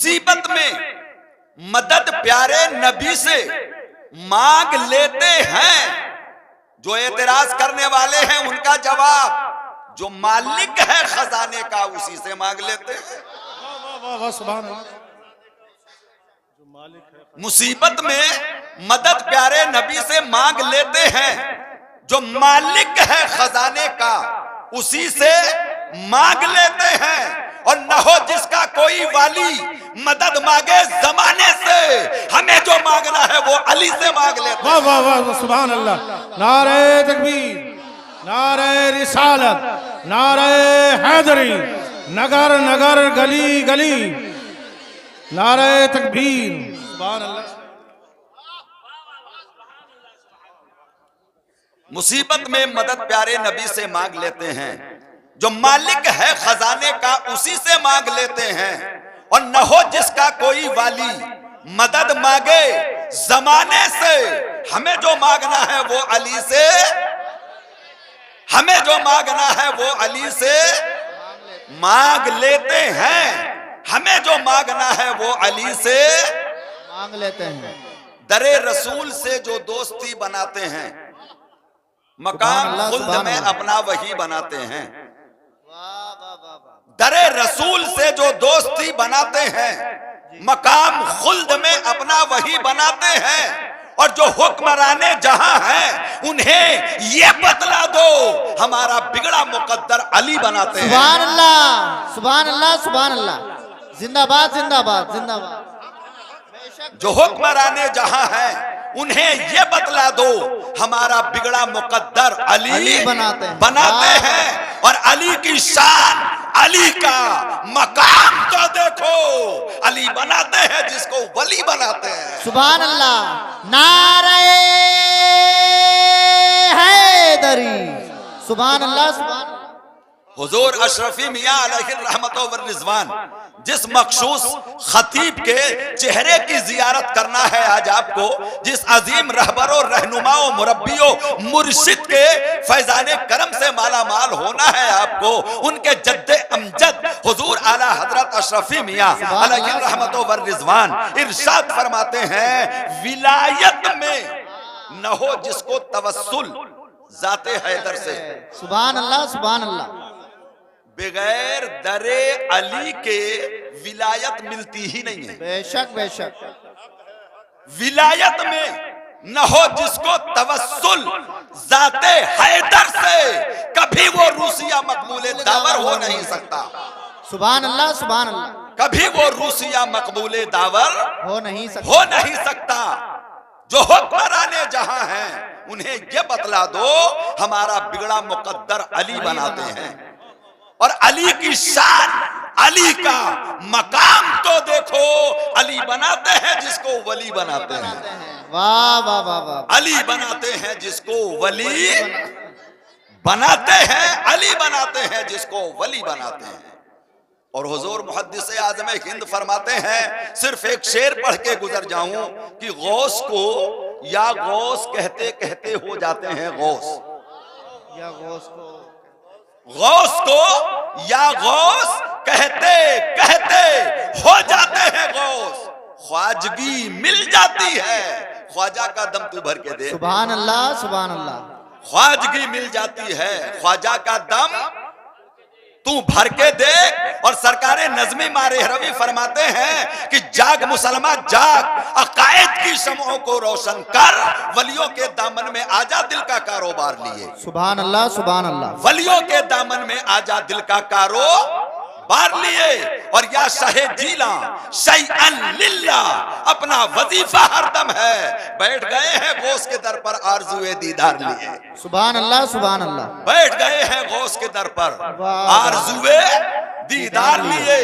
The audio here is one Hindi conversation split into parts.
मुसीबत में मदद प्यारे नबी से मांग लेते हैं। जो एतराज करने वाले हैं उनका जवाब, जो मालिक है खजाने का उसी से मांग लेते हैं। मुसीबत में मदद प्यारे नबी से मांग लेते हैं। जो मालिक है खजाने का उसी से मांग लेते हैं। और न हो जिसका कोई वाली मदद मांगे जमाने से, हमें जो मांगना है वो अली से मांग लेते हैं। वाह वाह वाह, सुभान अल्लाह। नारे तकबीर, नारे रिसालत, नारे हैदरी, नगर नगर गली गली, नारे तकबीर, सुभान अल्लाह। मुसीबत में मदद प्यारे नबी से मांग लेते हैं। जो मालिक है खजाने का उसी से मांग लेते हैं। और न हो जिसका कोई वाली मदद मांगे जमाने से, हमें जो मांगना है वो अली से, हमें जो मांगना है वो अली से मांग लेते हैं। हमें जो मांगना है वो अली से मांग लेते हैं। दरे रसूल से जो दोस्ती बनाते हैं, मकाम खुल्द में अपना वही बनाते हैं। दरे रसूल से जो दोस्ती बनाते हैं, मकाम खुल्द में अपना वही बनाते हैं। और जो हुक्मराने जहां हैं उन्हें ये बतला दो, हमारा बिगड़ा मुकद्दर अली बनाते हैं। सुभान अल्लाह, सुभान अल्लाह, सुभान अल्लाह। जिंदाबाद जिंदाबाद जिंदाबाद। जो हुक्मराने जहां हैं उन्हें ये बतला दो, हमारा बिगड़ा मुकद्दर अली बनाते हैं। और अली की शान, अली का मकाम तो देखो, अली बनाते हैं जिसको वली बनाते हैं। सुभान अल्लाह। नारे हैदरी, सुभान अल्लाह, सुभान अल्लाह। हुजूर अशरफी मियां अलैहि रहमत व रिजवान, जिस मखसूस खतीब के चेहरे की जियारत करना है आज आपको, जिस अजीम रहबरों, रहनुमाओं, मुरब्बियों, मुर्शिद के फैजाने करम से माला माल होना है आपको, उनके जद्दे अमजद हुजूर आला हजरत अशरफी मियां अलैहि रहमत व रिजवान इरशाद फरमाते हैं, विलायत में न हो जिसको तवस्सुल जाते हैदर से, सुभान अल्लाह, सुभान अल्लाह। बगैर दरे अली के विलायत मिलती ही नहीं है। बेशक बेशक। विलायत में न हो जिसको तवस्सुल जाते हैदर से, कभी वो रूसिया मकबूले दावर हो नहीं सकता। सुभान अल्लाह, सुभान अल्लाह। कभी वो रूसिया मकबूले दावर हो नहीं सकता। जो हुक्मराने जहां हैं उन्हें ये बतला दो, हमारा बिगड़ा मुकद्दर अली बनाते हैं। और अली की शान, अली का मकाम तो देखो, अली बनाते हैं जिसको वली बनाते हैं। वाह वाह वाह वाह। अली बनाते हैं जिसको वली बनाते हैं, अली बनाते हैं जिसको वली बनाते हैं। और हुजूर मुहद्दिस आज़म हिंद फरमाते हैं, सिर्फ एक शेर पढ़ के गुजर जाऊं कि गौस को या गौस कहते कहते हो जाते हैं गौस, या गौस को, गौस को या गौस कहते कहते हो जाते हैं गौस। ख्वाजगी मिल जाती है, ख्वाजा का दम तू भर के दे। सुभान अल्लाह, सुभान अल्लाह। ख्वाजगी मिल जाती है, ख्वाजा का दम तू भर के दे। और सरकारे नज़्मी मारेहरवी फरमाते हैं कि जाग मुसलमा जाग, अकायद की शमओं को रोशन कर, वलियों के दामन में आजा दिल का कारोबार लिए। सुभान अल्लाह, सुभान अल्लाह। वलियों के दामन में आजा दिल का कारोबार लिए। और या शाहे जीला शैअन लिल्ला, अपना वजीफा हरदम है, बैठ गए हैं गौस के दर पर आरज़ुए दीदार लिए। सुभान अल्लाह, सुभान अल्लाह। बैठ गए हैं गौस के दर पर आरज़ुए दीदार लिए।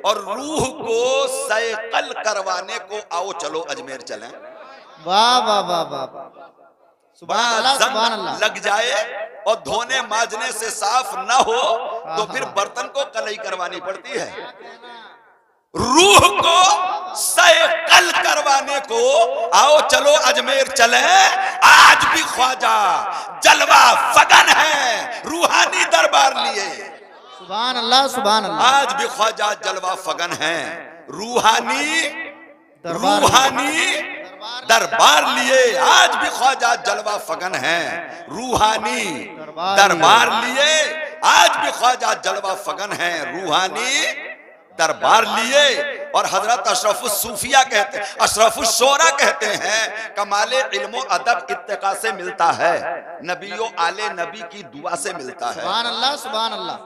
और रूह को सैकल करवाने को आओ चलो अजमेर चलें। वाह वाह वाह वाह। सुभान अल्लाह, सुभान अल्लाह। लग जाए और धोने माजने से साफ ना हो तो फिर बर्तन को कलई करवानी पड़ती है। रूह को सैकल करवाने को आओ चलो अजमेर चले। आज भी ख्वाजा जलवा फगन है, रूहानी दरबार लिए। सुभान अल्लाह, सुभान अल्लाह। आज भी ख्वाजा जलवा फगन है, रूहानी दरबार रूहानी दरबार लिए आज भी ख्वाजा जलवा फगन है। रूहानी दरबार लिए आज भी ख्वाजा जलवा फगन है। रूहानी दरबार लिए। और हजरत अशरफुस सूफिया कहते हैं, अशरफुस शोरा कहते हैं, कमाले इल्मो अदब इत्तिका से मिलता है, नबियों आले नबी की दुआ से मिलता है। सुभान अल्लाह, सुभान अल्लाह।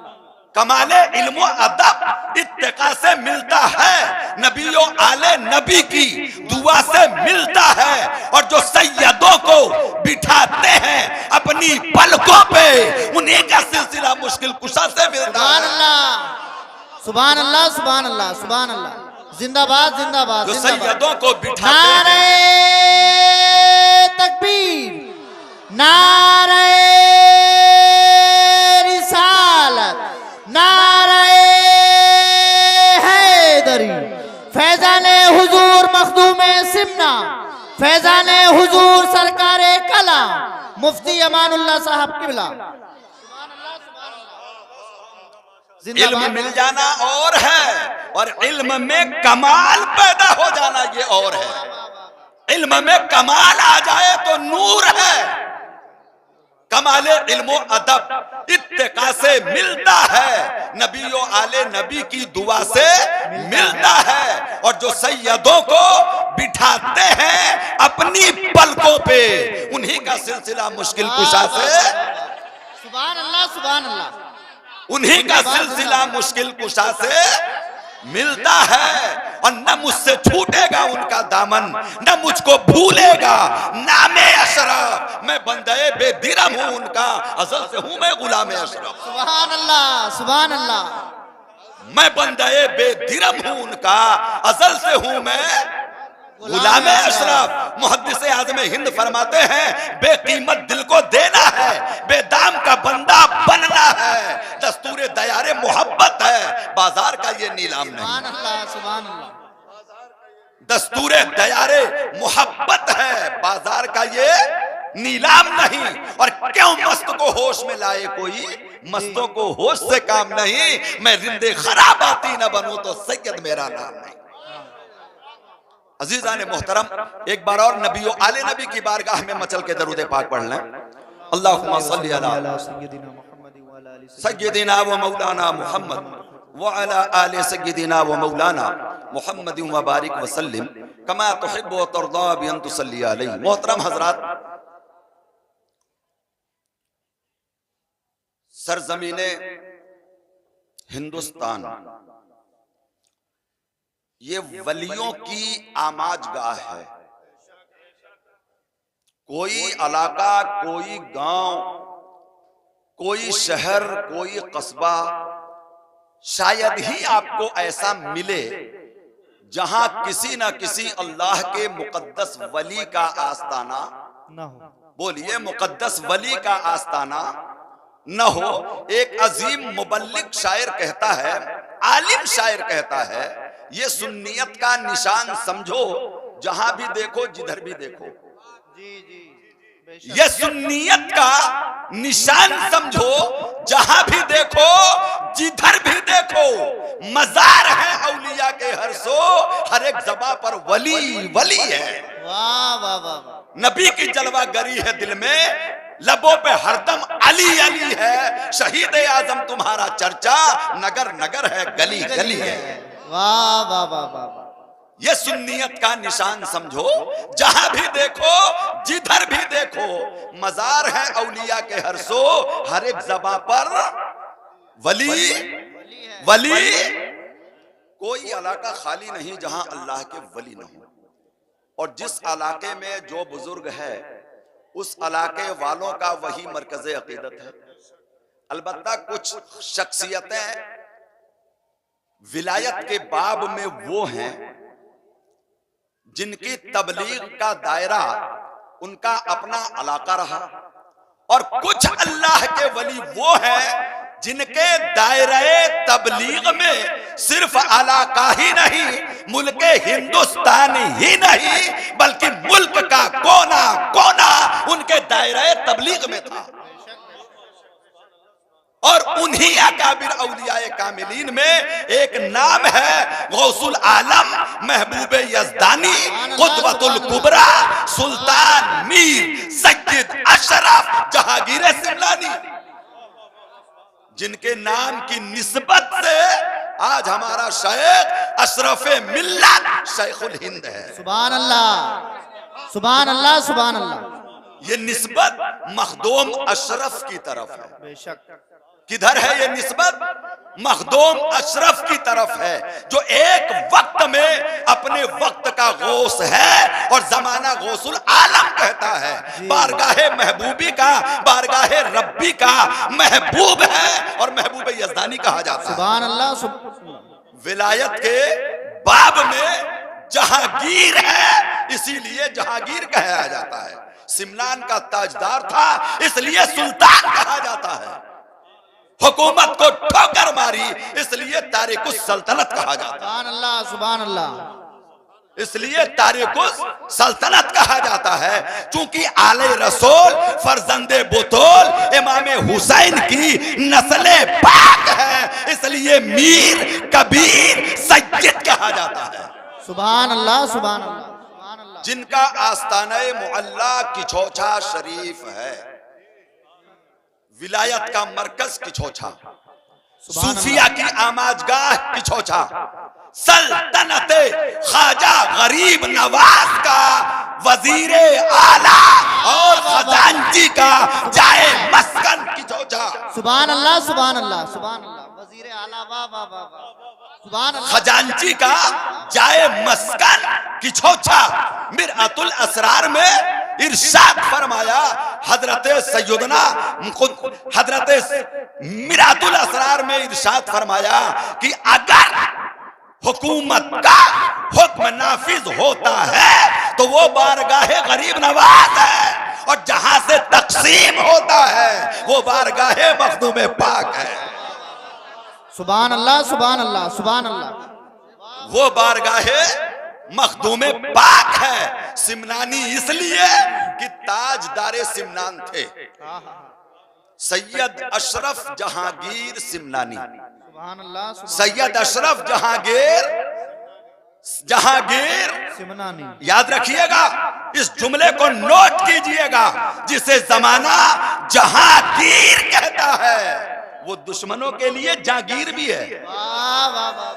कमाले इल्मो अदब इत्तिका से मिलता है, नबियों आले नबी की दुआ से मिलता है। और जो सैयदों को बिठाते हैं अपनी पलकों पे, उन्हीं का सिलसिला मुश्किल कुशा से मिलता सुभान है। अल्लाह, सुभान अल्लाह, सुभान अल्लाह, सुभान अल्लाह। जिंदाबाद, जिंदाबाद, जो जिंदाबाद। सैयदों को बिठाते नारे हैं, तकबीर, नारे रिसालत, नारे हैदरी, फैजाने हुजूर मखदूमे सिमना, फैजाने हुजूर सरकारे कला, मुफ्ती अमानुल्लाह साहब किबला। इल्म मिल जाना और है, और इल्म में कमाल पैदा हो जाना ये और है। इल्म में कमाल आ जाए तो नूर है। कमाले इल्मो अदब इत्तिका से मिलता है, नबियों आले नबी की दुआ से मिलता है। और जो सैयदों को बिठाते हैं अपनी पलकों पे, उन्हीं का सिलसिला मुश्किल कुशा से, सुभान अल्लाह, सुभान अल्लाह। उन्हीं का सिलसिला मुश्किल कुशा से मिलता है। और न मुझसे छूटेगा उनका दामन, न मुझको भूलेगा नामे अशरफ। मैं बंदे बेदिरम हूं उनका, असल से हूं मैं गुलाम अशरफ। सुभान अल्लाह, सुभान अल्लाह। मैं बंदे बेदिरम हूं उनका, असल से हूं मैं गुलाम अशरफ। मुहद्दिस आज़म हिंद फरमाते हैं, बेकीमत दिल को देना है, बेदाम का बंदा बनना है, दस्तूरे दयारे मोहब्बत है, बाजार का ये नीलाम नहीं। सुभान अल्लाह, सुभान अल्लाह। दस्तूरे दयारे मोहब्बत है, बाजार का ये नीलाम नहीं। और क्यों मस्त को होश में लाए कोई, मस्तों को होश से काम नहीं। मैं रिंदे खराबाती न बनूं तो सैयद मेरा नाम नहीं। अजीजान मोहतरम, एक बार और नबियों आले नबी की बारगाह में मचल के दरूद पाक पढ़ लें। अल्लाहुम्मा सल्ली अला सय्यदिना व मौलाना मुहम्मद व अला आले सय्यदिना व मौलाना मुहम्मद व बारिक व सल्लिम कमा तुहिब्बु व तर्दा बि अन तुसल्ली अलैहि। मोहतरम हजरात, सरजमीने हिंदुस्तान ये वलियों की आमाजगाह है। कोई इलाका, कोई गांव, कोई शहर, कोई कस्बा शायद ही आपको ऐसा मिले जहां किसी ना किसी अल्लाह के मुकद्दस वली का आस्ताना ना हो। बोलिए, मुकद्दस वली का आस्ताना न हो। एक अजीम मुबल्लिग शायर कहता है, आलिम शायर कहता है, ये सुन्नियत का निशान समझो, जहां भी देखो जिधर भी देखो। जी जी, ये सुन्नियत का निशान समझो, जहां भी देखो जिधर भी देखो। मजार है औलिया के हर सो, हर एक जबा पर वली वली है। वाह वाह वाह वाह। नबी की जलवा गरी है दिल में, लबों पे हरदम अली अली है। शहीद आजम तुम्हारा चर्चा नगर नगर है, गली गली है। वाह वाह वाह वाह। ये सुन्नियत का निशान समझो, जहां भी देखो जिधर भी देखो। मजार है औलिया के हर सो, हर एक जबा पर वली वली। कोई इलाका खाली नहीं जहां अल्लाह के वली न हो। और जिस इलाके में जो बुजुर्ग है, उस इलाके वालों का वही मरकज़े अकीदत है। अलबत्ता कुछ शख्सियतें विलायत के बाब में वो हैं जिनकी तबलीग का दायरा उनका अपना इलाका रहा, और कुछ अल्लाह के वली वो हैं जिनके दायरे तबलीग में सिर्फ इलाका ही नहीं, मुल्क हिंदुस्तान ही नहीं, बल्कि मुल्क का कोना कोना उनके दायरे तबलीग में था। और उन्हीं अकाबिर औलियाए कामिलीन में एक नाम है गौसुल आलम महबूब यज़दानी कुतबतुल कुबरा सुल्तान मीर सैयद अशरफ जहांगीर सिमलानी, जिनके नाम की निस्बत से आज हमारा शेख अशरफ मिल्लत शेखुल हिंद है। सुभान अल्लाह, सुभान अल्लाह, सुभान अल्लाह। ये निस्बत मखदूम अशरफ की तरफ है। बेशक। किधर है ये निस्बत? मखदूम अशरफ की तरफ है, जो एक वक्त में अपने वक्त का गौस है और जमाना गौसुल आलम कहता है। बारगाहे महबूबी का, बारगाहे रब्बी का महबूब है और महबूब यज़दानी कहा जाता है। सुभान अल्लाह। विलायत के बाब में जहांगीर है, इसीलिए जहांगीर कहा जाता है। सिमलान का ताजदार था, इसलिए सुल्तान कहा जाता है। हुकूमत को ठोकर मारी, इसलिए तारिकुस सल्तनत कहा जाता है। सुभान अल्लाह, सुभान अल्लाह। इसलिए तारिकुस सल्तनत कहा जाता है, चूंकि आले रसूल फरजंदे बुतूल इमाम हुसैन की नस्ले पाक है, इसलिए मीर कबीर सैयद कहा जाता है। सुभान अल्लाह, सुभान अल्लाह, सुभान अल्लाह। जिनका आस्ताना मुअल्ला किछोछा शरीफ है, विलायत का मरकज किछोछा, सूफिया की आमाजगाह किछोछा, सल्तनत ख्वाजा गरीब नवाज का वजीरे आला और खजांची का जाए मस्कन किछोछा। सुभान अल्लाह, सुभान अल्लाह, सुभान अल्लाह। वजीरे आला, वाह वाह वाह वाह। सुभान अल्लाह। खजांची का जाए मस्कन किछोछा। मिरअतुल असरार में इरशाद फरमाया हजरत सैयदना हजरत मिरातुल असरार में इरशाद फरमाया कि अगर हुकूमत का हुक्म नाफिज होता है तो वो बारगाहे गरीब नवाज है, और जहां से तकसीम होता है वो बारगाहे मखदूम पाक है। सुभान अल्लाह, सुभान अल्लाह, सुभान अल्लाह। वो बारगाहे मखदूम पाक है। सिमनानी इसलिए कि ताजदारे सिमनान थे सैयद अशरफ जहांगीर सिमनानी। सुभान अल्लाह, सुभान सैयद अशरफ जहांगीर सिमनानी। याद रखिएगा, इस जुमले को नोट कीजिएगा, जिसे जमाना जहांगीर कहता है वो दुश्मनों के लिए जागीर भी है। वाह वाह वाह।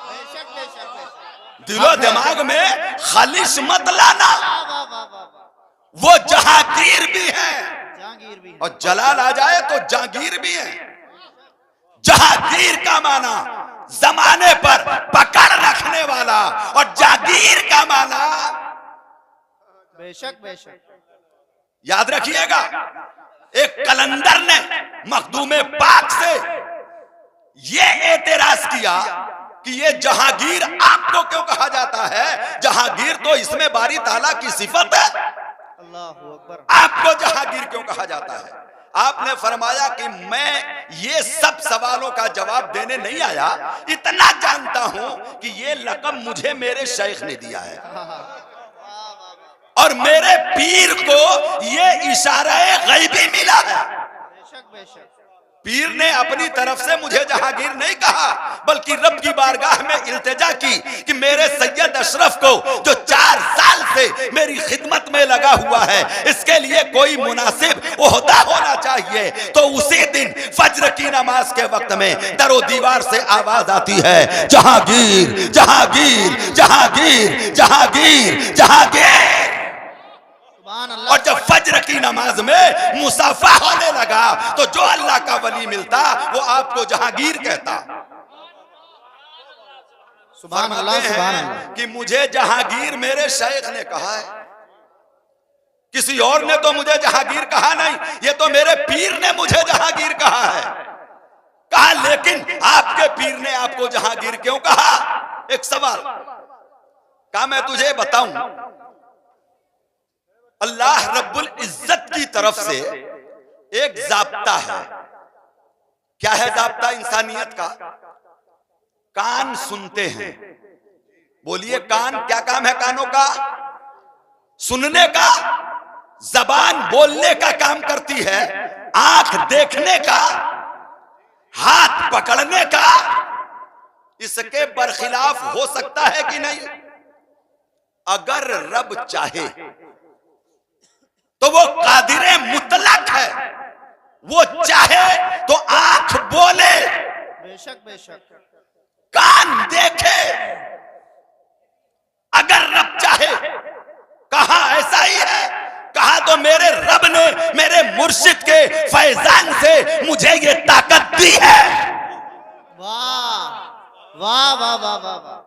बेशक, बेशक, बेशक। दिलो दिमाग में खालिश मत लाना, वाह वाह वाह वाह। वो जहांगीर भी है जहांगीर भी है। और जलाल आ जाए तो जहांगीर भी है। जहांगीर का माना जमाने पर पकड़ रखने वाला, और जागीर का माना बेशक, बेशक। याद रखिएगा, एक कलंदर ने मखदूमे पाक से ये एतराज किया कि ये जहांगीर आपको क्यों कहा जाता है? जहांगीर तो इसमें बारी ताला की सिफत है, अल्लाह अकबर। आपको जहांगीर क्यों कहा जाता है? आपने फरमाया कि मैं ये सब सवालों का जवाब देने नहीं आया, इतना जानता हूं कि ये लक़ब मुझे मेरे शेख ने दिया है, और मेरे पीर को ये इशारा गैबी मिला है। बेशक, बेशक। पीर ने अपनी तरफ से मुझे जहांगीर नहीं कहा, बल्कि रब की बारगाह में इल्तिजा की कि मेरे सैयद अशरफ को, जो 4 साल से मेरी खिदमत में लगा हुआ है, इसके लिए कोई मुनासिब ओहदा होना चाहिए। तो उसी दिन फज्र की नमाज के वक्त में दरो दीवार से आवाज आती है, जहांगीर जहांगीर जहांगीर जहांगीर जहांगीर। और जब फज्र की नमाज में मुसाफा होने लगा तो जो अल्लाह का वली मिलता वो आपको जहांगीर कहता। सुभान अल्लाह, सुभान अल्लाह। कि मुझे जहांगीर मेरे शेख ने कहा है, किसी और ने तो मुझे जहांगीर कहा नहीं, ये तो मेरे पीर ने मुझे जहांगीर कहा है। कहा लेकिन आपके पीर ने आपको जहांगीर क्यों कहा? एक सवाल कहा, मैं तुझे बताऊं, अल्लाह रब्बुल इज्जत की तरफ से एक जाब्ता है। क्या है जाब्ता इंसानियत का? कान सुनते हैं। बोलिए कान, क्या काम है कानों का? सुनने का। जबान बोलने का काम करती है, आंख देखने का हाथ पकड़ने का इसके बरखिलाफ हो सकता है कि नहीं? अगर रब चाहे तो वो कादिरे मुतलक है, वो चाहे तो आंख बोले, बेशक बेशक, कान देखे। अगर रब चाहे, कहा ऐसा ही है, कहा तो मेरे रब ने मेरे मुर्शिद के फैजान से मुझे ये ताकत दी है। वाह वाह वाह वाह वाह वाह।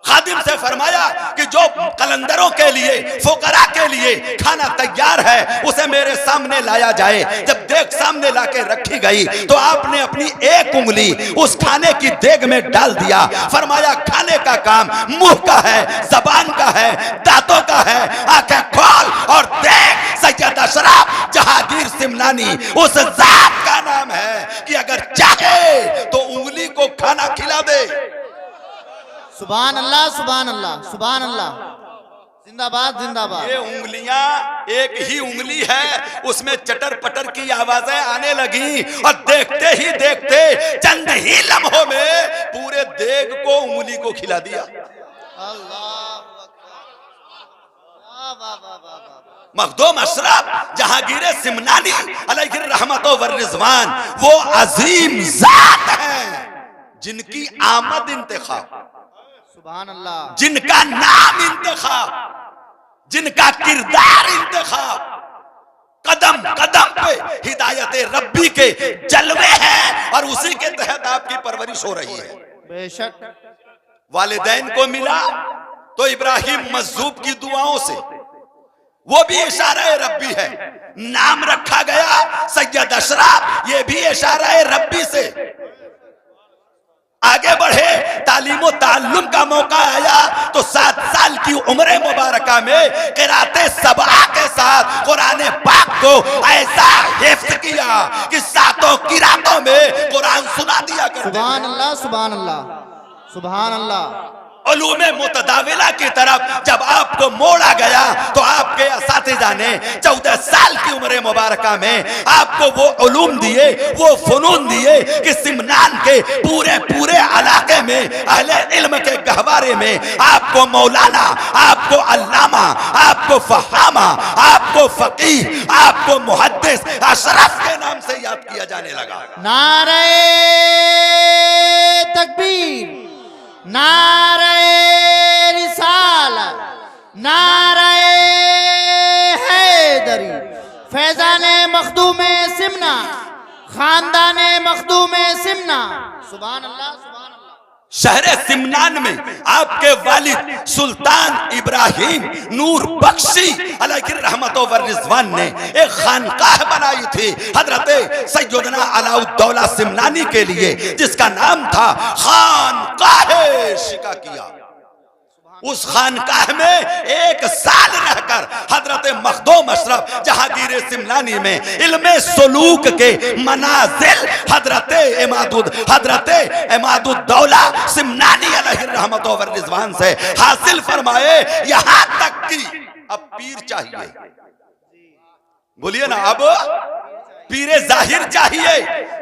खादिम से फरमाया कि जो कलंदरों के लिए, फुकरा के लिए खाना तैयार है उसे मेरे सामने लाया जाए। जब देग सामने लाके रखी गई तो आपने अपनी एक उंगली उस खाने की देग में डाल दिया। फरमाया खाने का काम मुंह का है, जबान का है, दांतों का है, आंखें खोल और देख। सैयद अशरफ जहांगीर सिमनानी उस जात का नाम है कि अगर चाहे तो उंगली को खाना खिला दे। सुभान अल्लाह सुभान अल्लाह सुभान अल्लाह, जिंदाबाद जिंदाबाद। ये उंगलियां एक ही उंगली है, उसमें चटर पटर की आवाजें आने लगी और देखते ही देखते चंद ही लम्हों में पूरे देग को, उंगली को खिला दिया। अल्लाह वाह वाह वाह वाह। मखदूम अशरफ जहांगीर सिमनानी अलैहि रहमतो व रिजवान वो अजीम जात हैं जिनकी आमद इंतखाब, सुभान अल्लाह, जिनका नाम इंतखाब, जिनका किरदार इंतखाब, कदम कदम पे हिदायत रब्बी के जलवे हैं और उसी के तहत आपकी परवरिश हो रही है। बेशक। वालिदैन को मिला तो इब्राहिम मजूब की दुआओं से, वो भी इशारा रब्बी है। नाम रखा गया सैयद अशरफ, ये भी इशारा रब्बी से। आगे बढ़े, तालीम ताल्लुम का मौका आया तो 7 साल की उम्र मुबारका में क़िराते सबआ के साथ कुरान पाक को ऐसा हिफ्ज़ किया कि 7 क़िरातों में कुरान सुना दिया करते। सुभान अल्लाह सुभान अल्लाह सुभान अल्लाह। उलूमे मुतदाविला की तरफ जब आपको मोड़ा गया तो आपके असातिज़ा ने 14 साल की उम्र मुबारका में आपको वो उलूम दिए, वो फनून दिए कि सिमनान के पूरे पूरे इलाके में अहले इल्म के गहवारे में आपको मौलाना, आपको अल्लामा, आपको फहामा, आपको फकीह, आपको मुहद्दिस अशरफ के नाम से याद किया जाने लगा। नारे तकबीर, नारे रिसालत, नारे हैदरी, फैजाने मखदूमे सिमना, खानदाने मखदूमे सिमना। सुभान अल्लाह सुभान अल्लाह। शहर सिमनान में आपके वालिद सुल्तान इब्राहिम नूर बख्शी अलैहि रहमतो व रिजवान ने एक खानकाह बनाई थी हजरत सैयदना अलाउद्दौला सिमनानी के लिए, जिसका नाम था खानकाह शिकाकिया। उस खानकाह में 1 साल रहकर हजरत मखदूम अशरफ जहांगीर सिमनानी में इल्मे सुलूक के मनाजिल हजरत इमादुद्दौला सिमनानी अलैहि रहमतो व रिजवान से हासिल फरमाए। यहां तक कि अब पीर चाहिए, बोलिए ना, अब पीरे जाहिर चाहिए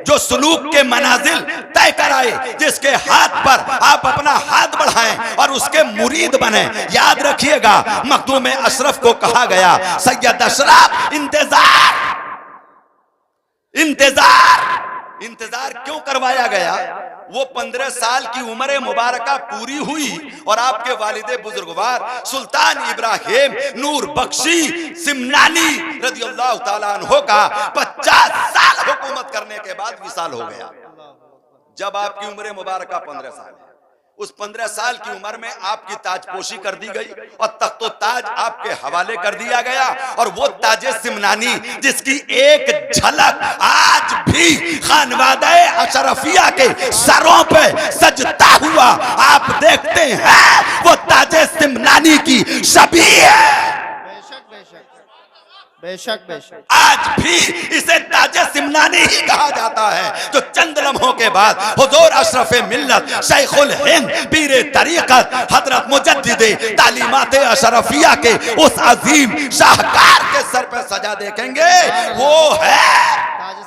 जो सुलूक के मनाजिल तय कराए, जिसके हाथ पर आप अपना हाथ बढ़ाएं और उसके मुरीद बने। याद रखिएगा, मखदूम अशरफ को कहा गया सैयद अशरफ इंतजार, इंतजार, इंतजार क्यों करवाया गया? वो 15 साल की उम्र मुबारका पूरी हुई और आपके वालिदे बुजुर्गवार सुल्तान इब्राहिम नूर बख्शी सिमनानी रज़ियल्लाहु ताला अन्हु का 50 साल हुकूमत करने के बाद विसाल हो गया। जब आपकी उम्र मुबारका 15 साल है, उस 15 साल की उम्र में आपकी ताजपोशी कर दी गई और तख्तो ताज आपके हवाले कर दिया गया। और वो ताजे सिमनानी जिसकी एक झलक आज भी खानवादे अशरफिया के सरों पे सजता हुआ आप देखते हैं, वो ताजे सिमनानी की शबीह है। बेशक बेशक। आज भी इसे ताजे सिमनानी ही कहा जाता है, जो चंद लम्हों के बाद हुजूर अशरफ मिल्लत शेखुल हिंद पीरे तरीकत हजरत मुजद्दिदे तालीमात अशरफिया के उस अजीम शाहकार के सर पे सजा देखेंगे, वो है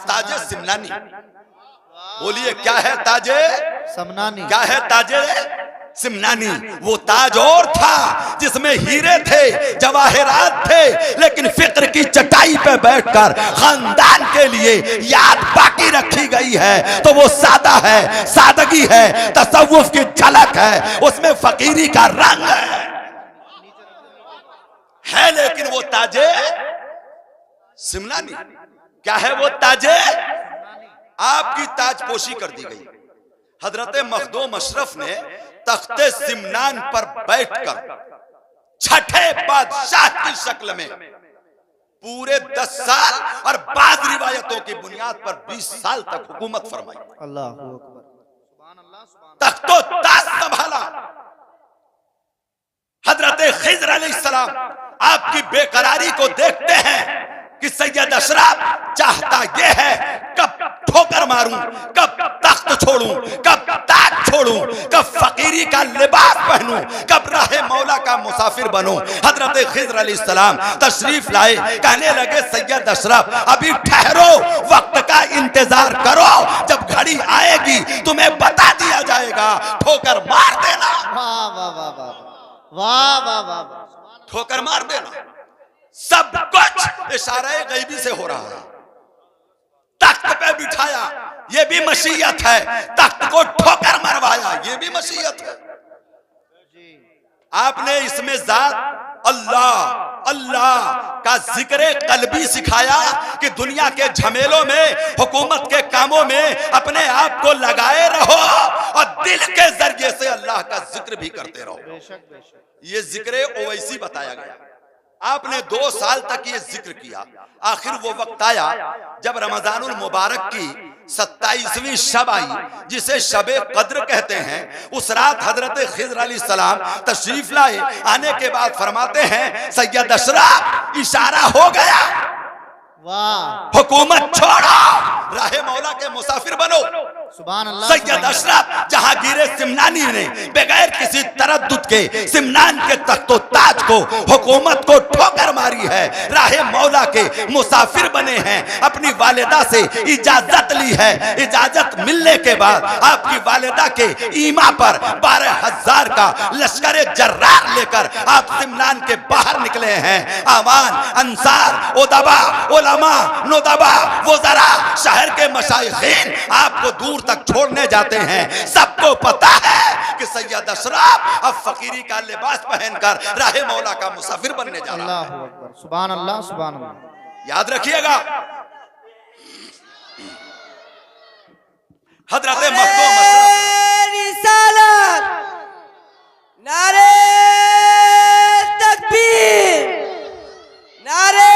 ताजे सिमनानी। बोलिए क्या है ताजे समनानी। क्या है ताजे सिमनानी? वो ताज और था जिसमें हीरे थे, जवाहरात थे, लेकिन फिक्र की चटाई पे बैठकर खानदान के लिए याद बाकी रखी गई है। तो वो सादा है, सादगी है, तसव्वुफ की झलक है, उसमें फकीरी का रंग है, लेकिन वो ताजे सिमनानी। क्या है वो ताजे? आपकी ताजपोशी कर दी गई। हजरत मखदूम अशरफ ने तख्ते सिमनान पर बैठकर छठे बादशाह की शक्ल में पूरे 10 साल और बाद रिवायतों की बुनियाद पर 20 साल तक हुकूमत फरमाई। अल्लाह अकबर। तख्तो ताज संभाला। हजरत खिज़र अलैहिस्सलाम आपकी बेकरारी को देखते हैं कि सैयद अशरफ चाहता यह है कब ठोकर मारूं, कब तख्त छोड़ूं, कब ताज छोड़ूं, कब फकीरी का लिबास पहनूं, कब राहे मौला का मुसाफिर बनूं। हजरत खिज़र अलैहिस्सलाम तशरीफ लाए, कहने लगे सैयद अशरफ अभी ठहरो, वक्त का इंतजार करो, जब घड़ी आएगी तुम्हें बता दिया जाएगा, ठोकर मार देना। वाह वाह वाह वाह वाह वाह वाह वाह। ठोकर मार देना। सब कुछ इशारे गैबी से हो रहा है। तख्त पे बिठाया, ये भी मशीयत है। तख्त को ठोकर मरवाया, ये भी मशीयत है। आपने इसमें जात अल्लाह अल्लाह का जिक्र कल्बी सिखाया कि दुनिया के झमेलों में, हुकूमत के कामों में अपने आप को लगाए रहो और दिल के जरिए से अल्लाह का जिक्र भी करते रहो। बेशक बेशक। ये जिक्र ओवैसी बताया गया। आपने 2 साल तक ये जिक्र किया। आखिर वो वक्त आया जब रमजानुल मुबारक की 27वीं शब आई, जिसे शबे कद्र कहते हैं। उस रात हजरत खिज़र अलैहिस्सलाम तशरीफ लाए। आने के बाद फरमाते हैं सैयद अशरफ इशारा हो गया, वाह। हुकूमत छोड़ो, राहे मौला के मुसाफिर बनो। सुभान अल्लाह। सैयद अशरफ जहांगीर सिमनानी ने बगैर किसी तरद्दुद के सिमनान के तख्तो ताज को, हुकूमत को ठोकर मारी है। राहे मौला के मुसाफिर बने हैं। अपनी वालिदा से इजाजत ली है। इजाजत मिलने के बाद आपकी वालिदा के ईमा पर 12,000 का लश्कर जर्रार लेकर आप सिमनान के बाहर निकले हैं। आवान, अंसार, उदबा, उलमा, नुदबा, वुज़रा, शहर के मशाइखीन आपको दूर तक छोड़ने जाते हैं। सबको पता है कि सैयद अशरफ अब फकीरी का लिबास पहनकर राहे मौला का मुसाफिर बनने जा रहा है। अल्लाह अकबर। सुभान अल्लाह सुभान अल्लाह। याद रखिएगा हजरत मखदूम अशरफ रिसालत, नारे तकबीर, नारे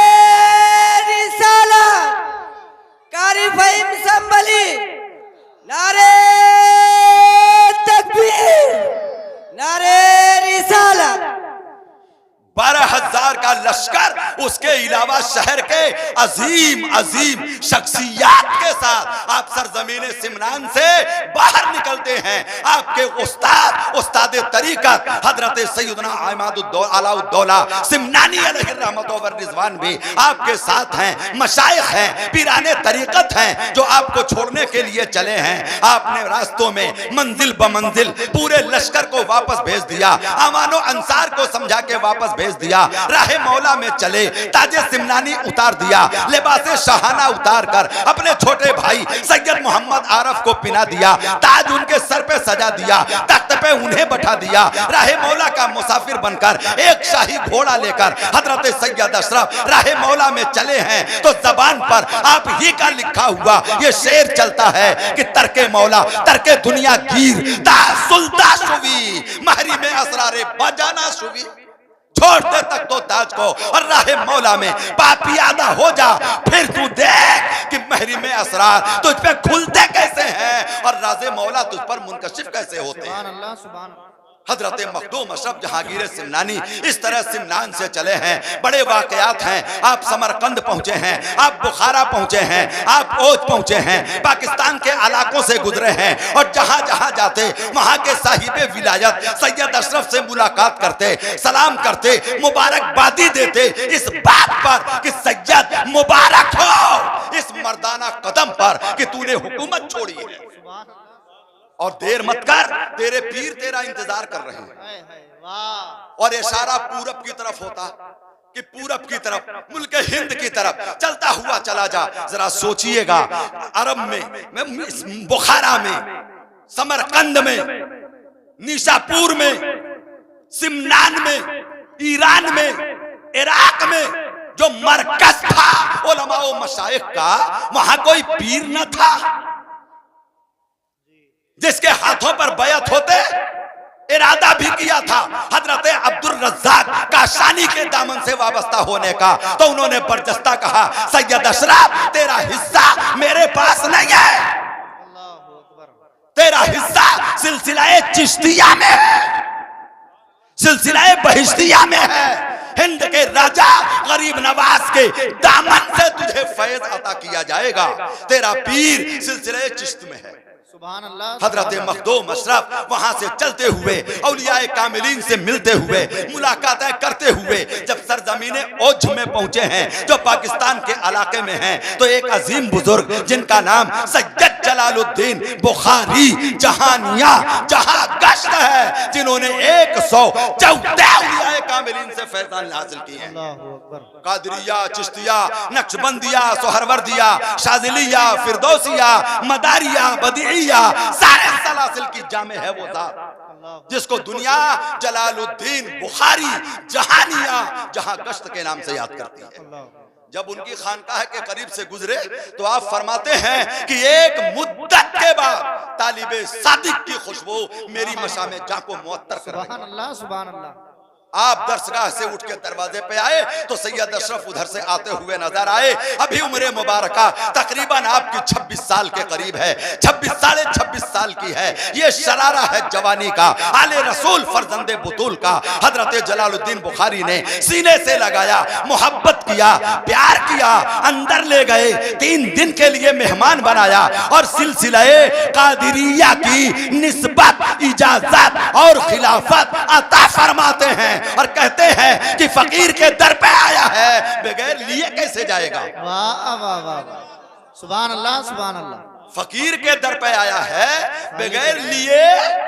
रिसालत, कारी फहीम संभली, नारे तकबीर, नारे रिसालत। 12,000 का लश्कर, उसके अलावा शहर के अजीम अजीम शख्सियात के साथ आप सरजमीन सिमनान से बाहर निकलते हैं। आपके उस्ताद, उस्ताद तरीकत हजरत सैयदना अलाउद्दौला सिमनानी अलैहि रहमत व रिजवान भी आपके साथ हैं। मशाइख हैं, पीराने तरीकत हैं, जो आपको छोड़ने के लिए चले हैं। आपने रास्तों में मंजिल ब मंजिल पूरे लश्कर को वापस भेज दिया। अमानो अंसार को समझा के वापस भेज दिया। राहे मौला में चले, ताजे सिमनानी उतार दिया, लिबासे शाहाना उतार कर अपने छोटे भाई सैयद मोहम्मद आरफ को पिना दिया, ताज उनके सर पे सजा दिया, तख्त पे उन्हें बैठा दिया। राहे मौला का मुसाफिर बनकर एक शाही घोड़ा लेकर हजरत सैयद अशरफ राहे मौला में चले हैं। तो जबान पर आप ही का लिखा हुआ ये शेर चलता है कि तरके मौला, तरके दुनिया गिर, दा सुल्ता शुवी, महरी में असरारे बजाना शुवी। छोड़ दे तक तो ताज को और राहे मौला में पापियादा हो जा। फिर तू देख कि महरी में असरार तुझ पे खुलते कैसे हैं और राजे मौला तुझ पर मुनकशिफ कैसे होते हैं। सुभान अल्लाह सुभान अल्लाह। हजरत मखदूम अशरफ जहांगीर सिमनानी इस तरह सिमनान से चले हैं। बड़े वाकयात हैं। आप समरकंद पहुंचे हैं, आप बुखारा पहुंचे हैं, आप ओज पहुंचे हैं, पाकिस्तान के इलाकों से गुजरे हैं और जहां जहां जाते वहां के साहिबे विलायत सैयद अशरफ से मुलाकात करते, सलाम करते, मुबारकबादी देते इस बात पर कि सैयद मुबारक हो इस मर्दाना कदम पर कि तूने हुकूमत छोड़ी है और देर मत कर, तेरे पीर तेरा इंतजार कर रहे हैं। वाह। और इशारा पूरब की तरफ होता कि पूरब की तरफ, मुल्क हिंद की तरफ चलता हुआ चला जा। जरा सोचिएगा, अरब में, बुखारा में, समरकंद में, निशापुर में, सिमनान में, ईरान में, इराक में जो मरकज था उलमा व मशाइख का, वहां कोई पीर न था जिसके हाथों पर बैत होते? इरादा भी किया था हजरत अब्दुल रज़्ज़ाक काशानी के दामन से वाबस्ता होने का, तो उन्होंने बरजस्ता कहा सैयद अशरफ तेरा हिस्सा मेरे पास नहीं है, तेरा हिस्सा सिलसिला चिश्तिया में है, सिलसिला बहिश्तिया में है। हिंद के राजा गरीब नवाज के दामन से तुझे फैज अता किया जाएगा, तेरा पीर सिलसिला चिश्त में है। हजरत मखदूम अशरफ वहां से चलते हुए औलियाए कामिलीन से मिलते हुए, मुलाकातें करते हुए जब सरजमीने ओझ में पहुंचे हैं जो पाकिस्तान के इलाके में हैं, तो एक अजीम बुजुर्ग जिनका नाम सैयद जलालुद्दीन बुखारी जहानिया जहां गश्त है, जिन्होंने 114 औलियाए कामिलीन से फैजान हासिल किए हैं। कादरिया, चिश्तिया, नक्शबंदिया, सोहरवर्दिया, शाज़िलिया, फिरदौसिया, मदारिया, बदीइया, सारे सलासिल की जामे है वो ज़ात जिसको दुनिया जलालुद्दीन बुखारी जहानिया जहां गश्त के नाम से याद करती है। जब उनकी खानकाह के करीब से गुजरे तो आप फरमाते हैं कि एक मुद्दत के बाद तालिबे सादिक की खुशबू मेरी मशाम जां को मुअत्तर कर रही है। सुभान अल्लाह, सुभान अल्लाह। आप दरसगाह से उठ के दरवाजे पे आए तो सैयद अशरफ उधर से आते हुए नजर आए। अभी उम्र मुबारका तकरीबन आपकी 26 साल के करीब है, 26 साल की है। ये शरारा है जवानी का, आले रसूल फरजंदे बुतूल का। हजरत जलालुद्दीन बुखारी ने सीने से लगाया, मोहब्बत किया, प्यार किया, अंदर ले गए, 3 दिन के लिए मेहमान बनाया और सिलसिले कादिरिया की निस्बत, इजाजत और खिलाफत अता फरमाते हैं और कहते हैं कि फकीर के दर पे आया है, बगैर लिए कैसे जाएगा? वाह वाह वाह, सुभान अल्लाह, सुभान अल्लाह। फकीर के दर पे आया है, बगैर लिए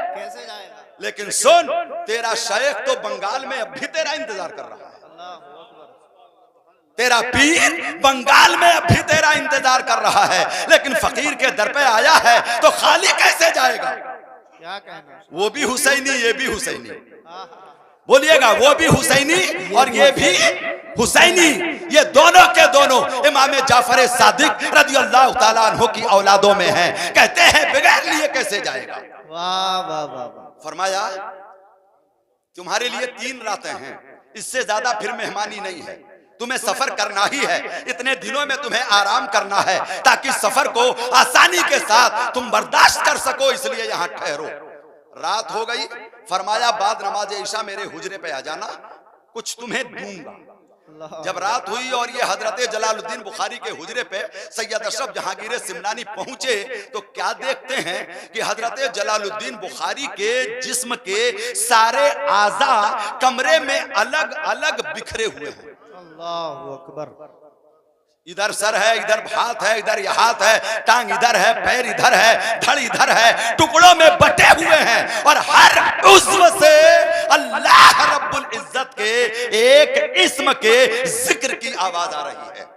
कैसे जाएगा? लेकिन सुन, तेरा शेख तो बंगाल में अब भी तेरा इंतजार कर रहा है, तेरा पीर बंगाल में अब भी तेरा इंतजार कर रहा है, लेकिन फकीर के दर पे आया है तो खाली कैसे जाएगा? क्या कहना? वो भी हुसैनी, ये भी हुसैनी, बोलिएगा, वो भी हुसैनी और ये भी हुसैनी, ये दोनों के दोनों इमाम जाफर सादिक रदियल्लाहु ताला अन्हु की औलादों में हैं। कहते हैं बगैर लिए कैसे जाएगा? वाह वाह वाह। फरमाया तुम्हारे लिए 3 रातें हैं, इससे ज्यादा फिर मेहमानी नहीं है, तुम्हें सफर करना ही है, इतने दिनों में तुम्हें आराम करना है ताकि सफर को आसानी के साथ तुम बर्दाश्त कर सको, इसलिए यहाँ ठहरो। रात हो गई, फरमाया बाद नमाज ईशा मेरे हुजरे पे आ जाना, कुछ तुम्हें दूंगा। जब रात हुई और ये हजरत जलालुद्दीन बुखारी के हुजरे पे सैयद अशरफ जहांगीर सिमनानी पहुंचे तो क्या देखते हैं कि हजरत जलालुद्दीन बुखारी के जिस्म के सारे आज़ा कमरे में अलग अलग बिखरे हुए हैं। अल्लाहु अकबर। इधर सर है, इधर हाथ है, इधर यह हाथ है, टांग इधर है, पैर इधर है, धड़ इधर है, टुकड़ों में बटे हुए हैं और हर उज़्व से अल्लाह रब्बुल इज्जत के एक इस्म के जिक्र की आवाज आ रही है।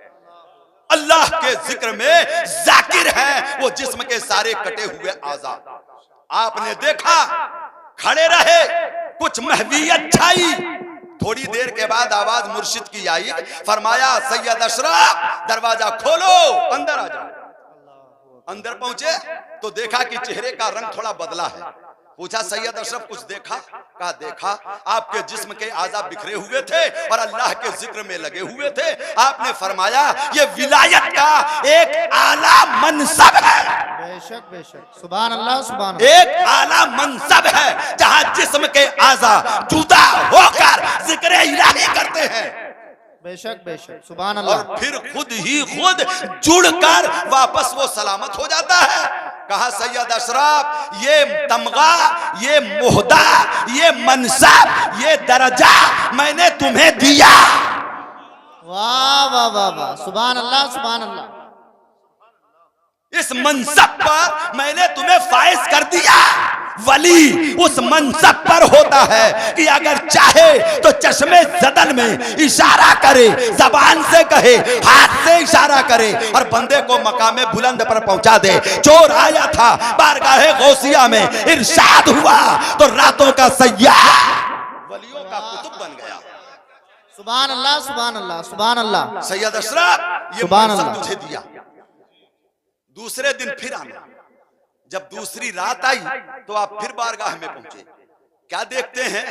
अल्लाह के जिक्र में जाकिर है वो जिस्म के सारे कटे हुए आज़ा। आपने देखा, खड़े रहे, कुछ महवियत छाई, थोड़ी देर के बाद आवाज मुर्शिद की आई, फरमाया सैयद अशरफ दरवाजा खोलो, अंदर आ जाओ। अंदर पहुंचे तो देखा कि चेहरे का रंग थोड़ा बदला है, पूछा सैयद अशरफ कुछ देखा? कहा देखा, आपके जिस्म के आज़ा बिखरे हुए थे और अल्लाह के जिक्र में लगे हुए थे। आपने फरमाया ये विलायत का एक आला मनसब है। बेशक बेशक, सुभान अल्लाह सुभान अल्लाह। एक आला मनसब है जहां जिस्म के आज़ा जुदा होकर जिक्र इलाही करते हैं बेशक बेशक, सुभान अल्लाह। और फिर खुद ही खुद जुड़कर वापस वो सलामत हो जाता है। कहा सैयद अशरफ ये तमगा, ये मुहदा, ये मनसब, ये दर्जा मैंने तुम्हें दिया। वाह वाह वाह वाह, सुभान अल्लाह सुभान अल्लाह। इस मनसब पर मैंने तुम्हें फाइज कर दिया। वली उस मनसब पर होता है कि अगर चाहे तो चश्मे ज़दन में इशारा करे, जबान से कहे, हाथ से इशारा करे और बंदे को मकामे बुलंद पर पहुंचा दे। चोर आया था बारगाहे गौसिया में, इरशाद हुआ तो रातों का सय्याह वलियों का कुतुब बन गया। सुभान अल्लाह सुभान अल्लाह सुभान अल्लाह। सैयद अशरफ ये सुभान मनसब अल्लाह। तुझे दिया। दूसरे दिन फिर आना। जब दूसरी रात आई तो आप फिर बारगाह में पहुंचे। क्या देखते हैं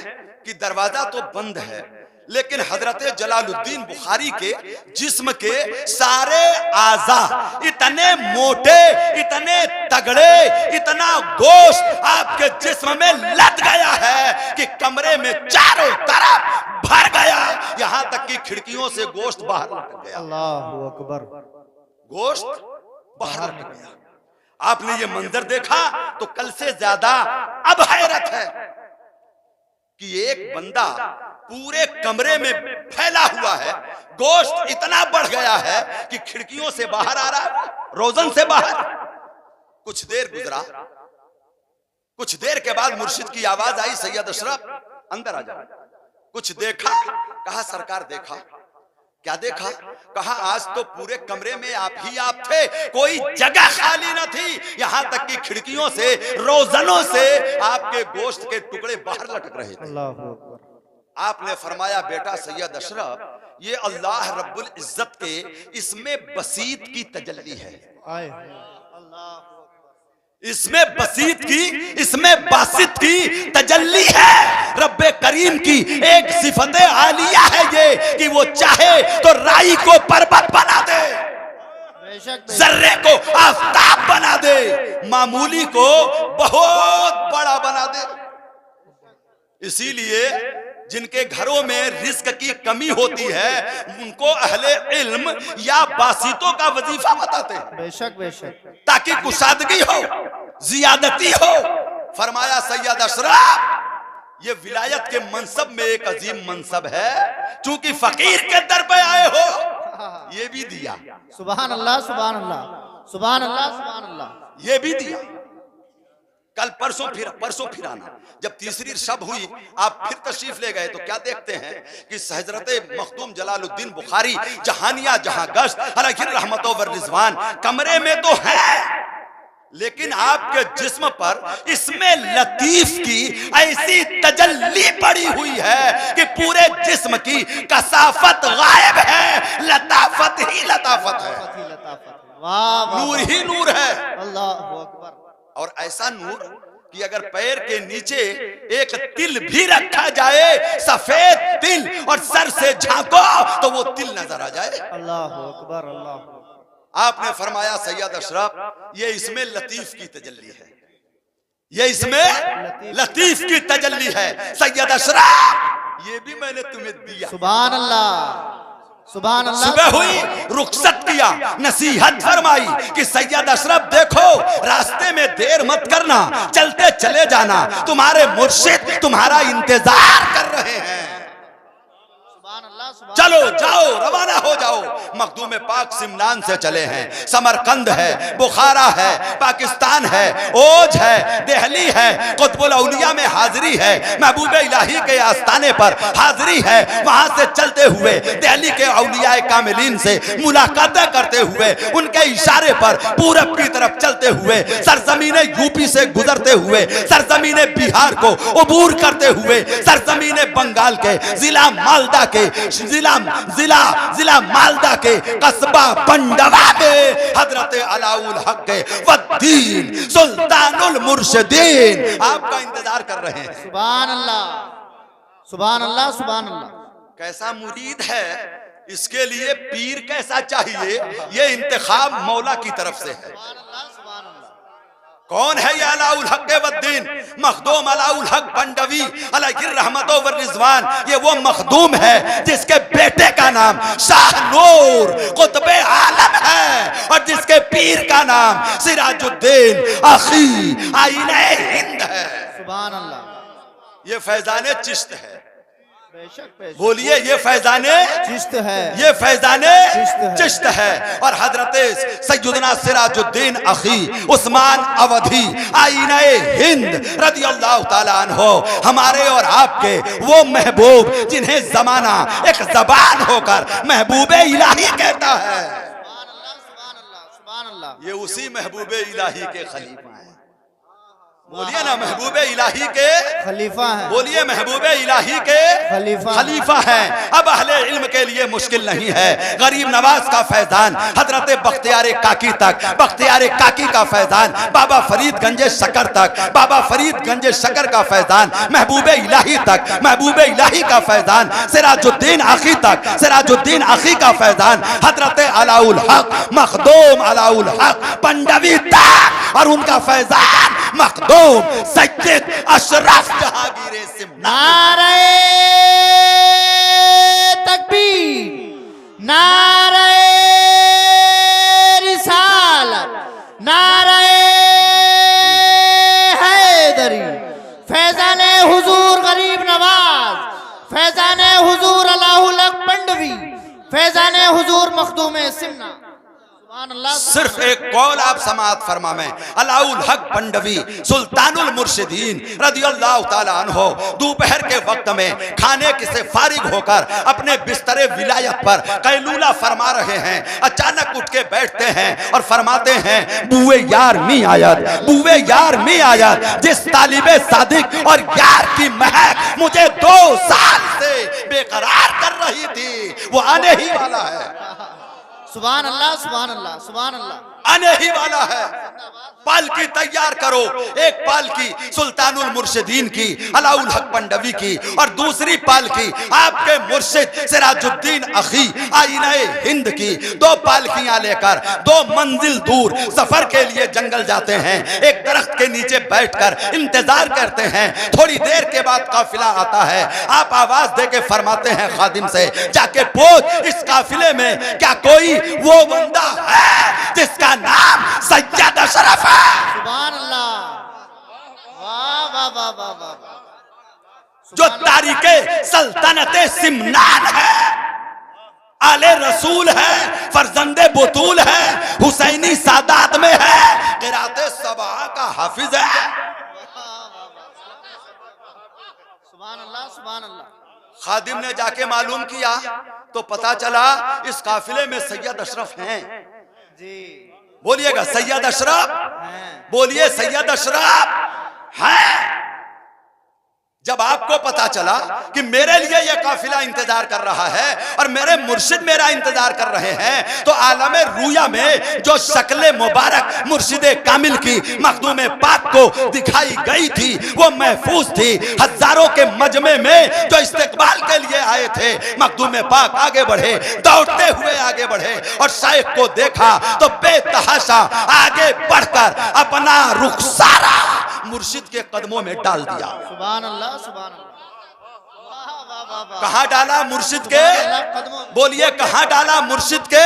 कि दरवाजा तो बंद है, लेकिन हजरत जलालुद्दीन बुखारी के जिस्म के सारे आज़ा इतने मोटे, इतने तगड़े, इतना गोश्त आपके जिस्म में लद गया है कि कमरे में चारों तरफ भर गया, यहां तक कि खिड़कियों से गोश्त बाहर लटक गया। अल्लाहु अकबर। गोश्त बाहर लटक गया। आपने ये मंजर देखा तो कल से ज्यादा अब हैरत है कि एक बंदा पूरे कमरे में फैला हुआ है, गोश्त इतना बढ़ गया है कि खिड़कियों से बाहर आ रहा है, रोजन से बाहर। कुछ देर गुजरा, कुछ देर के बाद मुर्शिद की आवाज आई, सैयद अशरफ अंदर आ जाओ। कुछ देखा? कहा सरकार देखा। क्या देखा? कहा आज तो पूरे कमरे में आप ही आप थे, कोई जगह खाली न थी, यहां तक कि खिड़कियों से, रोजनों से आपके गोश्त के टुकड़े बाहर लटक रहे थे। अल्लाहु अकबर। आपने फरमाया बेटा सैयद अशरफ, ये अल्लाह रब्बुल इज्जत के इसमें बसीत की तजल्ली है। आए अल्लाह, इसमें बसीत की, इसमें बासित की तजल्ली है। रब्बे करीम की एक सिफत आलिया है ये कि वो चाहे तो राई को पर्वत बना दे, बेशक जर्रे को आफताब बना दे, मामूली को बहुत बड़ा बना दे। इसीलिए जिनके घरों में रिस्क की कमी होती है उनको अहले इल्म या बासितों का वजीफा बताते हैं बेशक बेशक, ताकि कुशादगी हो, जियादती हो। फरमाया सैयद अशरफ ये विलायत के मनसब में एक अजीम मनसब है, चूंकि फकीर के दर पे आए हो ये भी दिया, सुभान अल्लाह सुभान अल्लाह सुभान अल्लाह सुभान अल्लाह। ये भी दिया। कल परसों फिर आना। जब तीसरी शब हुई आप फिर तशरीफ ले गए तो क्या देखते हैं कि हजरत मखदूम जलालुद्दीन बुखारी जहानिया जहां गश्त अलैहि रहमतों व रिजवान कमरे में तो है, लेकिन आपके जिस्म पर इसमें लतीफ की ऐसी तजल्ली पड़ी हुई है कि पूरे जिस्म की कसाफत गायब है, लताफत ही लताफत है, वाह वाह, नूर ही नूर है। अल्लाहु अकबर। और ऐसा नूर कि अगर पैर के नीचे एक तिल भी रखा जाए, सफेद तिल, और सर से झांको तो वो तिल नजर आ जाए। अल्लाहु अकबर अल्लाह। आपने फरमाया सैयद अशरफ ये इसमें लतीफ की तजल्ली है, ये इसमें लतीफ की तजल्ली है। सैयद अशरफ ये भी मैंने तुम्हें दिया। सुभान अल्लाह सुभान अल्लाह। सुबह हुई, रुखसत किया, नसीहत फरमाई कि सैयद अशरफ देखो रास्ते में देर मत करना, चलते चले जाना, तुम्हारे मुर्शिद तुम्हारा इंतजार कर रहे हैं। सुभान अल्लाह सुभान चलो जाओ, रवाना हो जाओ। मखदूम पाक सिमनान से चले हैं, समरकंद है, बुखारा है, पाकिस्तान है, ओज है, दिल्ली है, कुतुबुल औलिया में हाजिरी है, महबूब इलाही के आस्थाने पर हाजिरी है। वहां से चलते हुए दिल्ली के औलिया कामिलीन से मुलाकातें करते हुए उनके इशारे पर पूरब की तरफ चलते हुए सरजमीन यूपी से गुजरते हुए सरजमीन बिहार को अबूर करते हुए सरजमीन बंगाल के जिला मालदा के जिला जिला जिला मालदा के कस्बा पंडवा में हजरत अलाउल हक वद्दीन सुल्तानुल मुर्शिदीन आपका इंतजार कर रहे हैं। सुभान अल्लाह, सुभान अल्लाह, सुभान अल्लाह। कैसा मुरीद है, इसके लिए पीर कैसा चाहिए, ये इंतखाब मौला की तरफ से है। कौन है ये अलाउल हक वद्दीन? मखदूम अलाउल हक पंडवी अलैहि रहमतो व रिजवान। ये वो मखदूम है जिसके बेटे का नाम शाह नूर कुतबे आलम है और जिसके पीर का नाम सिराजुद्दीन अखी आईने हिंद है। सुभान अल्लाह। ये फैजाने चिश्त है। बेशक बेशक। बोलिए ये फैजाने चिश्त है, ये फैजाने चिश्त है। चिश्त है। और हजरत सैयदना सिराजुद्दीन अखी उस्मान अवधी आईने हिंद रदी अल्लाह ताला अन्हो हमारे और आपके वो महबूब जिन्हें जमाना एक जबान होकर महबूबे इलाही कहता है। सुभान अल्लाह, सुभान अल्लाह, सुभान अल्लाह। ये उसी महबूबे इलाही के खलीफा हैं। बोलिए ना महबूबे इलाही के खलीफा है। बोलिए महबूबे इलाही के खलीफा हैं। अब अहले इल्म के लिए मुश्किल नहीं है। गरीब नवाज का फैजान हजरत बख्तियार काकी तक, बख्तियार काकी का फैजान बाबा फरीद गंजे शकर तक, बाबा फरीद गंजे शकर का फैजान महबूबे इलाही तक, महबूबे इलाही का फैजान सिराजुद्दीन आखी तक, सिराजुद्दीन आखी का फैजान हजरत अलाउल हक मखदूम अलाउल हक पंडवी तक और उनका फैजान मखदूम सैयद अशरफ जहांगीर सिमना। नारे तकबीर, नारे रिसालत, नारे हैदरी, फैजाने हुजूर गरीब नवाज, फैजाने हुजूर अलाउल हक पंडवी, फैजाने हुजूर मखदूम सिमना। सिर्फ एक कौल आप समाअत फरमा में अलाउल हक पंडवी सुल्तानुल मुर्शिदीन रदियल्लाहु ताला अन्हो दोपहर के वक्त में खाने से फारिग होकर अपने बिस्तरे विलायत पर कैलूला फरमा रहे हैं। अचानक उठ के बैठते हैं और फरमाते हैं बुए यार मी आयत, बुए यार मी आयत, जिस तालिबे सादिक और यार की महक मुझे 2 साल से बेकरार कर रही थी वो आने ही वाला है। सुभान अल्लाह, सुभान अल्लाह, सुभान अल्लाह। आने ही वाला है। पालकी तैयार करो, एक पालकी सुल्तानुल मुर्शिदीन की अलाउल हक पंडवी की और दूसरी पालकी आपके मुर्शिद सिराजुद्दीन अखी आईने हिंद की। 2 पालकियां लेकर 2 मंजिल दूर सफर के लिए जंगल जाते हैं। एक दरख्त के नीचे बैठकर इंतजार करते हैं। थोड़ी देर के बाद काफिला आता है। आप आवाज देके फरमाते हैं खादिम से जाके पूछ इस काफिले में क्या कोई वो बंदा है जिसका नाम सैयद अशरफ है। सुभान अल्लाह, वाह वाह वाह वाह वाह। जो तारीके सल्तनते सिमनान है, आले रसूल है, फरजंदे बुतूल है, हुसैनी सादात में है, क़िराते सबा का हाफिज है। सुभान अल्लाह, सुभान अल्लाह। खादिम ने जाके मालूम किया तो पता चला इस काफिले में सैयद अशरफ हैं। जी बोलिएगा सैयद अशरफ, बोलिए सैयद अशरफ हैं। जब आपको पता चला कि मेरे लिए यह काफिला इंतजार कर रहा है और मेरे मुर्शिद मेरा इंतजार कर रहे हैं तो आलम रूया में जो शक्ल मुबारक मुर्शिद कामिल की मखदूम पाक को दिखाई गई थी वो महफूज थी। हजारों के मजमे में जो इस्तेकबाल के लिए आए थे मखदूम पाक आगे बढ़े, दौड़ते हुए आगे बढ़े और शाइख को देखा तो बेतहाशा आगे बढ़कर अपना रुखसारा मुर्शिद के कदमों में डाल दिया। सुभान अल्लाह, सुभान अल्लाह। कहां डाला मुर्शिद के? बोलिए कहां डाला मुर्शिद के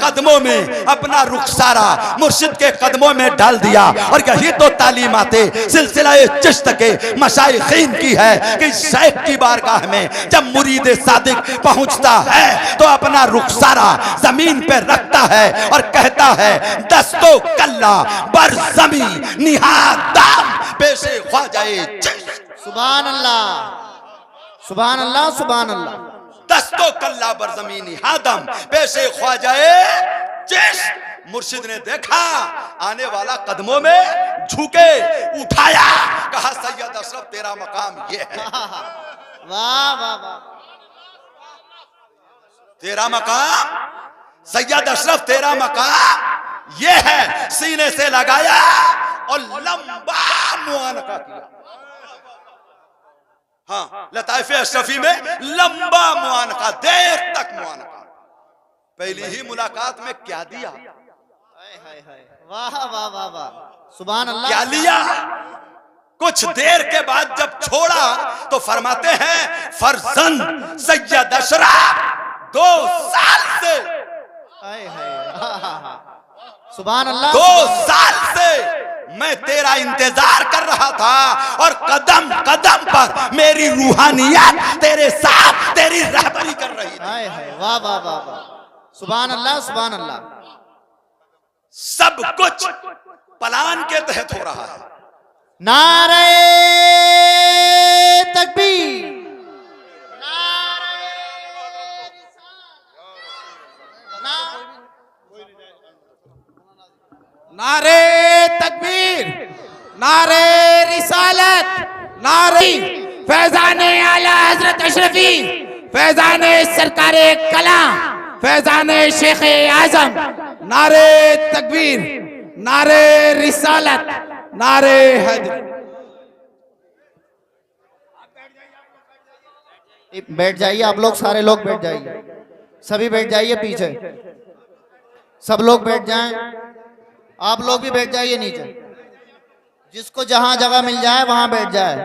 कदमों में अपना रुखसारा मुर्शिद के कदमों में डाल दिया। और यही तो तालीमाते सिलसिला चिश्त के मशाइखीन की है कि शेख की बारगाह में जब मुरीद सादिक पहुंचता है तो अपना रुखसारा जमीन पे रखता है और कहता है दस्तो कल्ला बर जमी निहादाम पेशे ख्वाजाए चिश्त। सुभान अल्लाह, सुभान अल्लाह, सुभान अल्लाह। दस्तो कल्ला बर जमीनी हादम पेशे ख्वाजाए चिश्त। मुर्शिद ने देखा आने वाला कदमों में झुके, उठाया, कहा सैयद अशरफ तेरा मकाम ये है। वाह वाह वाह। तेरा मकाम सैयद अशरफ, तेरा मकाम ये है सीने से लगाया और लंबा मुआनका किया। हाँ, लताइफे अशरफी में लंबा मुआनका, देर तक मुआनका। पहली ही मुलाकात में क्या दिया, वाह वाह वाह वाह, सुभान अल्लाह। क्या लिया? कुछ देर के बाद जब छोड़ा तो फरमाते हैं फरजंद सैयद अशरफ 2 साल से, सुभान अल्लाह, 2 साल से मैं तेरा इंतजार कर रहा था और कदम कदम पर मेरी रूहानियत तेरे साथ तेरी रहबरी कर रही थी। वाह वाह वाह वाह, सुभान अल्लाह सुभान अल्लाह। सब कुछ प्लान के तहत हो रहा है। नारे तकबीर, नारे नारे तकबीर, नारे रिसालत, नारे फैजाने आला हजरत अशरफी, फैजाने सरकारे कला, फैजाने शेख आजम। नारे तकबीर, नारे रिसालत, नारे हैदर। बैठ जाइए आप लोग, सारे लोग बैठ जाइए, सभी बैठ जाइए पीछे, सब लोग बैठ जाएं, आप लोग भी बैठ जाइए नीचे, जिसको जहां जगह मिल जाए वहां बैठ जाए।